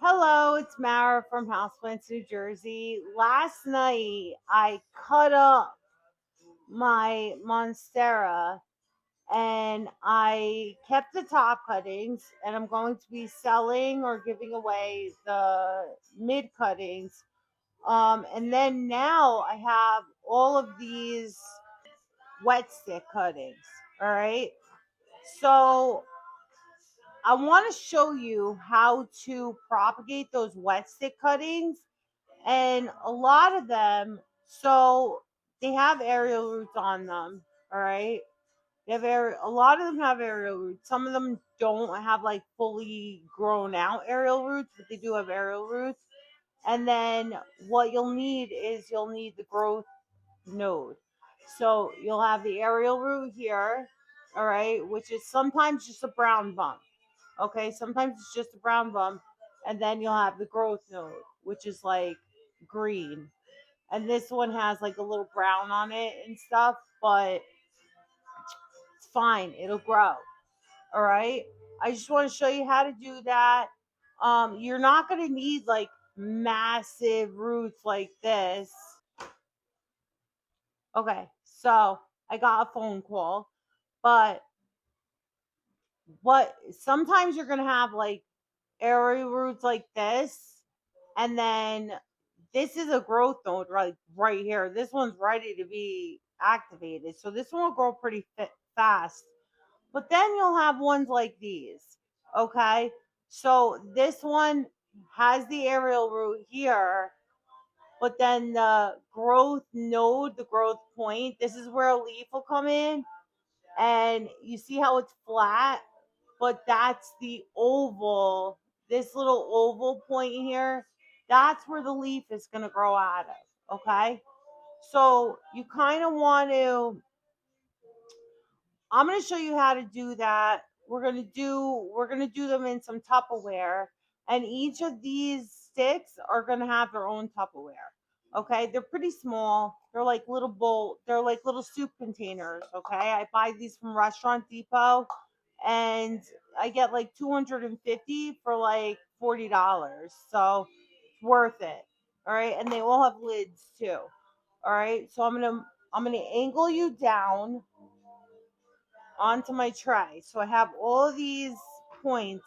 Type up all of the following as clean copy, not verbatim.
Hello, it's Mara from Houseplants, New Jersey. Last night I cut up my Monstera and I kept the top cuttings, and I'm going to be selling or giving away the mid cuttings. And then now I have all of these wet stick cuttings. All right. So I want to show you how to propagate those wet stick cuttings, and a lot of them, so they have aerial roots on them. All right, they have a lot of them have aerial roots. Some of them don't have like fully grown out aerial roots, but they do have aerial roots. And then what you'll need is you'll need the growth node. So you'll have the aerial root here, all right, which is sometimes just a brown bump. Okay, sometimes it's just a brown bump, and then you'll have the growth node, which is like green. And this one has like a little brown on it and stuff, but it's fine. It'll grow. All right. I just want to show you how to do that. You're not gonna need like massive roots like this. Okay, so I got a phone call, but what sometimes you're gonna have like aerial roots like this, and then this is a growth node right here. This one's ready to be activated, so this one will grow pretty fast. But then you'll have ones like these. Okay, so this one has the aerial root here, but then the growth node, the growth point, this is where a leaf will come in, and you see how it's flat, but that's the oval, this little oval point here, that's where the leaf is going to grow out of. Okay, so you kind of want to, I'm going to show you how to do that. We're going to do them in some Tupperware, and each of these sticks are going to have their own Tupperware. Okay, they're pretty small. They're like little soup containers. Okay, I buy these from Restaurant Depot, and I get like 250 for like $40. So it's worth it. All right, and they all have lids too. All right, so I'm gonna angle you down onto my tray. So I have all these points.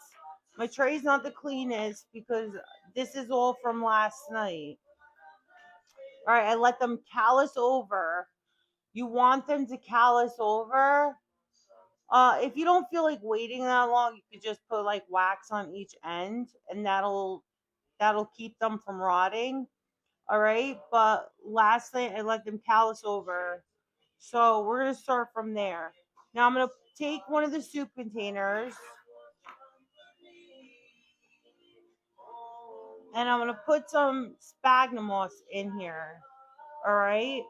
My tray is not the cleanest because this is all from last night. All right, I let them callus over. You want them to callus over. If you don't feel like waiting that long, you could just put like wax on each end, and that'll keep them from rotting. All right, but last night I let them callus over. So we're gonna start from there. Now I'm gonna take one of the soup containers, and I'm gonna put some sphagnum moss in here. All right,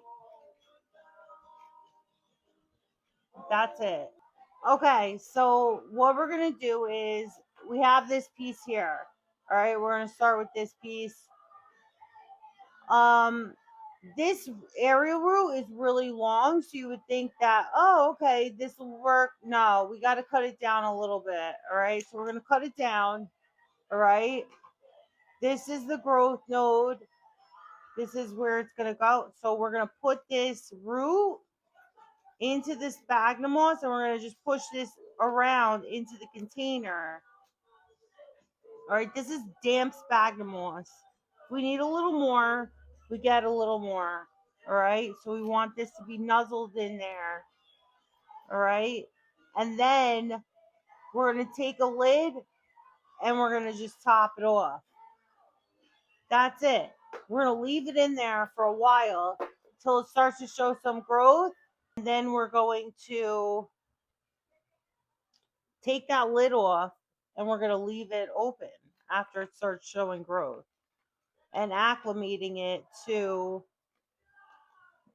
that's it. Okay, so what we're gonna do is we have this piece here. All right, we're gonna start with this piece. Um, this aerial root is really long, so you would think that, oh, okay, this will work. No, we got to cut it down a little bit. All right, so we're gonna cut it down. All right, this is the growth node. This is where it's gonna go. So we're gonna put this root into this sphagnum moss, and we're gonna just push this around into the container. All right, this is damp sphagnum moss. If we need a little more, we get a little more. All right, so we want this to be nuzzled in there. All right, and then we're gonna take a lid and we're gonna just top it off. That's it. We're gonna leave it in there for a while until it starts to show some growth, and then we're going to take that lid off, and we're gonna leave it open after it starts showing growth and acclimating it to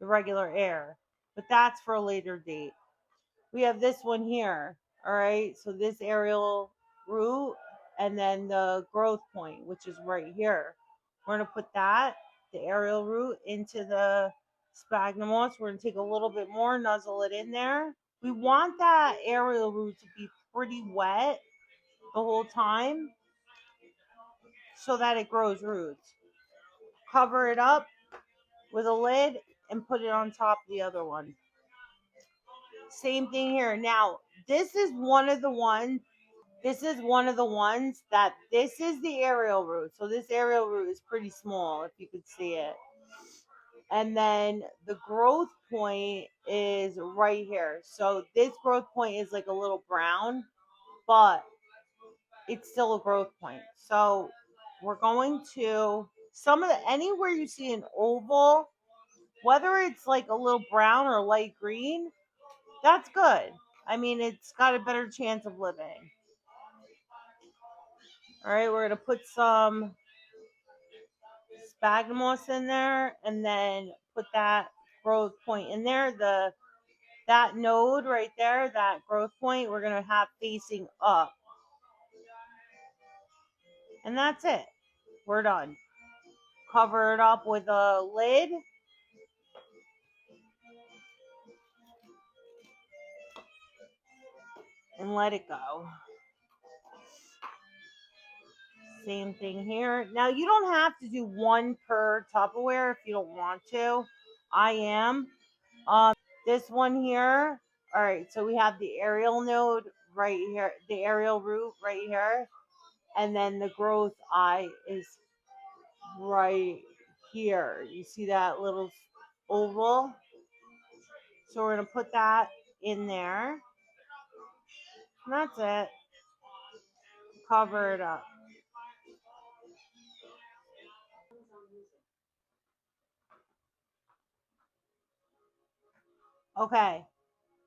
the regular air. But that's for a later date. We have this one here. All right. So this aerial root, and then the growth point, which is right here. We're going to put that, the aerial root, into the sphagnum moss. We're going to take a little bit more, nuzzle it in there. We want that aerial root to be pretty wet the whole time. so that it grows roots. Cover it up with a lid and put it on top of the other one. Same thing here. Now, this is one of the ones. This is one of the ones that this is the aerial root. So this aerial root is pretty small, if you could see it. And then the growth point is right here. So this growth point is like a little brown, but it's still a growth point. So we're going to some of the anywhere you see an oval, whether it's like a little brown or light green, that's good. I mean, it's got a better chance of living. All right, we're gonna put some sphagnum moss in there, and then put that growth point in there. That node right there, that growth point, we're gonna have facing up, and that's it. We're done. Cover it up with a lid. And let it go. Same thing here. Now you don't have to do one per Tupperware if you don't want to. I am. This one here. All right, so we have the aerial node right here, the aerial root right here, and then the growth eye is right here. You see that little oval? So we're gonna put that in there. And that's it. Cover it up. Okay.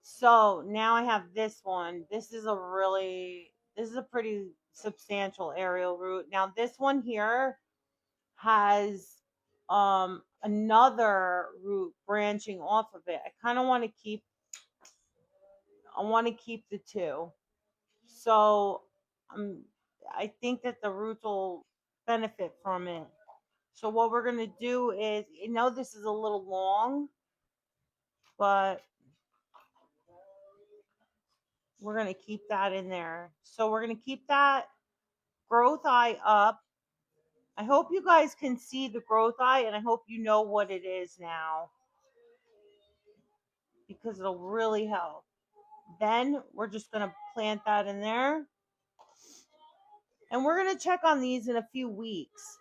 So now I have this one. This is a pretty substantial aerial root. Now this one here has another root branching off of it. I want to keep the two. So um I think that the roots will benefit from it. So what we're going to do is, this is a little long, but we're going to keep that in there. So we're going to keep that growth eye up. I hope you guys can see the growth eye, and I hope you know what it is now, because it'll really help. Then we're just going to plant that in there, and we're going to check on these in a few weeks.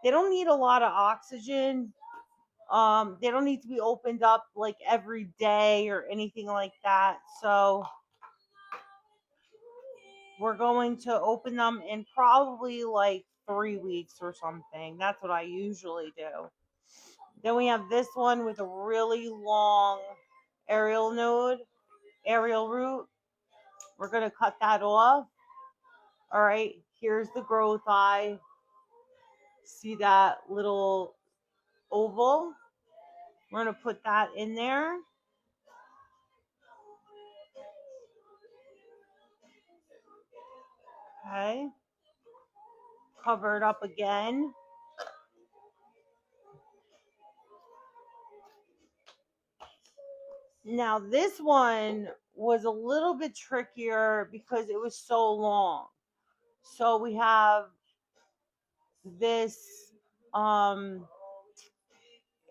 They don't need a lot of oxygen. They don't need to be opened up like every day or anything like that. So we're going to open them in probably like 3 weeks or something. That's what I usually do. Then we have this one with a really long aerial node, aerial root. We're going to cut that off. All right, here's the growth eye. See that little oval? We're going to put that in there. Okay. Cover it up again. Now, this one was a little bit trickier because it was so long. So we have this um,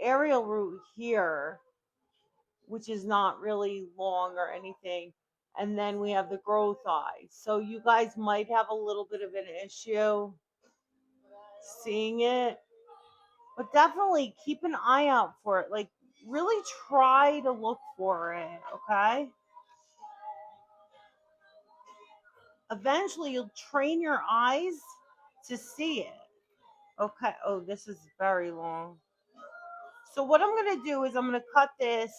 aerial root here, which is not really long or anything. And then we have the growth eye. So you guys might have a little bit of an issue seeing it, but definitely keep an eye out for it. Like, really try to look for it, okay? Eventually, you'll train your eyes to see it. Okay. Oh, this is very long. So what I'm going to do is I'm going to cut this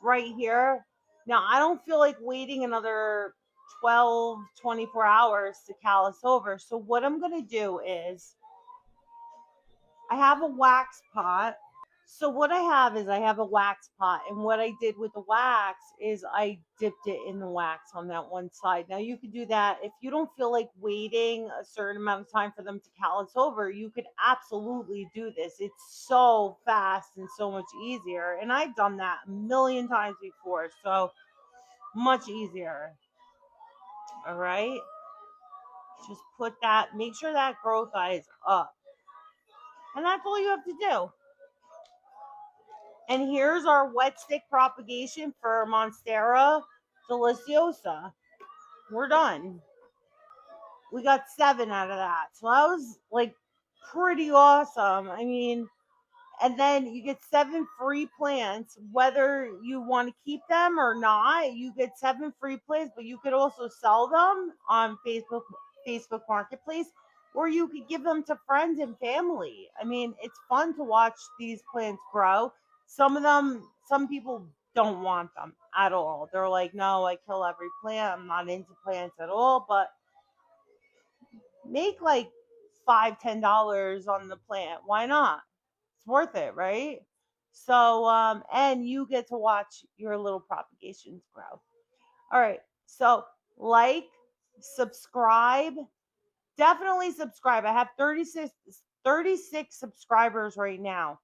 right here. Now, I don't feel like waiting another 12, 24 hours to callus over. So what I'm going to do is I have a wax pot. So what I have a wax pot, and what I did with the wax is I dipped it in the wax on that one side. Now you could do that if you don't feel like waiting a certain amount of time for them to callus over. You could absolutely do this. It's so fast and so much easier, and I've done that a million times before, so much easier. All right. Just put that, make sure that growth eye is up. And that's all you have to do. And here's our wet stick propagation for Monstera deliciosa. We're done. We got 7 out of that. So that was like pretty awesome. I mean, and then you get 7 free plants, whether you want to keep them or not. You get 7 free plants, but you could also sell them on Facebook Marketplace, or you could give them to friends and family. I mean, it's fun to watch these plants grow. Some of them, some people don't want them at all. They're like, no, I kill every plant. I'm not into plants at all. But make like $5-10 on the plant. Why not? It's worth it, right? So, and you get to watch your little propagations grow. All right. So, like, subscribe. Definitely subscribe. I have 36 subscribers right now.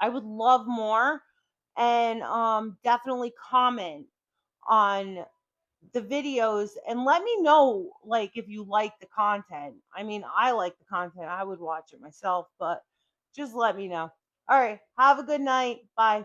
I would love more. And definitely comment on the videos and let me know, like, if you like the content. I mean, I like the content. I would watch it myself, but just let me know. All right. Have a good night. Bye.